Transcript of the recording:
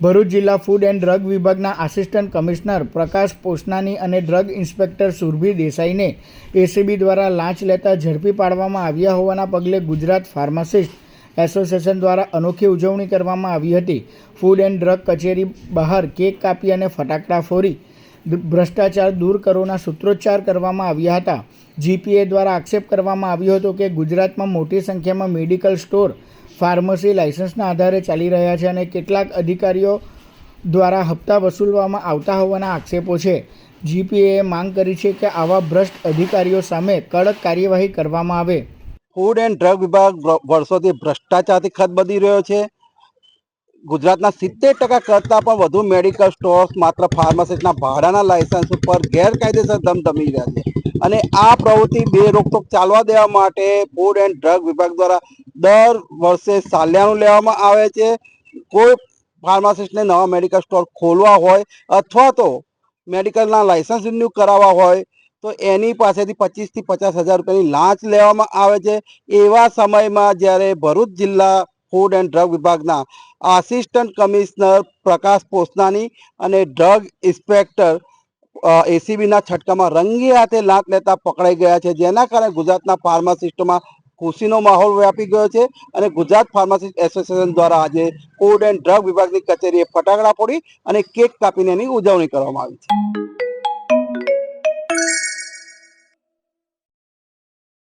ભરૂચ જિલ્લા food and drug વિભાગના assistant commissioner પ્રકાશ પોસનાની અને ડ્રગ ઇન્સ્પેક્ટર સુરભી દેસાઈને એસીબી દ્વારા લાંચ લેતા ઝડપી પાડવામાં આવ્યા હોવાના પગલે ગુજરાત ફાર્માસિસ્ટ એસોસિએશન દ્વારા અનોખી ઉજવણી કરવામાં આવી હતી। ફૂડ એન્ડ ડ્રગ કચેરી બહાર કેક કાપી અને ફટાકડા ફોડી ભ્રષ્ટાચાર દૂર કરોના સૂત્રોચ્ચાર કરવામાં આવ્યા હતા। જીપીએ દ્વારા આક્ષેપ કરવામાં આવ્યો હતો કે ગુજરાતમાં મોટી સંખ્યામાં મેડિકલ સ્ટોર ફાર્મસી લાયસન્સના આધારે ચાલી રહ્યા છે અને કેટલાક અધિકારીઓ દ્વારા હપ્તા વસૂલવામાં આવતા હોવાના આક્ષેપો છે। જીપીએએ માંગ કરી છે કે આવા ભ્રષ્ટ અધિકારીઓ સામે કડક કાર્યવાહી કરવામાં આવે। ફૂડ એન્ડ ડ્રગ વિભાગ વર્ષોથી ભ્રષ્ટાચારથી ખતબદી રહ્યો છે। ગુજરાતના 70% કરતાં પણ વધુ મેડિકલ સ્ટોર્સ માત્ર ફાર્માસિસ્ટના ભાડાના લાયસન્સ ઉપર ગેરકાયદેસર ધમધમી રહ્યા છે અને આ પ્રવૃત્તિ બે રોકટોક ચાલવા દેવા માટે ફૂડ એન્ડ ડ્રગ વિભાગ દ્વારા દર વર્ષે સાલિયાનું લેવામાં આવે છે। કોઈ ફાર્માસિસ્ટને નવા મેડિકલ સ્ટોર ખોલવા હોય અથવા તો મેડિકલના લાયસન્સ રિન્યૂ કરાવવા હોય તો એની પાસેથી 25 થી 50,000 રૂપિયાની લાંચ લેવામાં આવે છે। એવા સમયમાં જ્યારે ભરૂચ જિલ્લા ફૂડ એન્ડ ડ્રગ વિભાગના આસિસ્ટન્ટ કમિશનર પ્રકાશ પોસનાની અને ડ્રગ ઇન્સ્પેક્ટર એસીબીના છટકામાં રંગે હાથે લાંચ લેતા પકડાઈ ગયા છે, જેના કારણે ગુજરાતના ફાર્માસિસ્ટોમાં ખુશીનો માહોલ વ્યાપી ગયો છે અને ગુજરાત ફાર્માસિસ્ટ એસોસિએશન દ્વારા આજે ફૂડ એન્ડ ડ્રગ વિભાગની કચેરીએ ફટાકડા ફોડી અને કેક કાપીને એની ઉજવણી કરવામાં આવી છે।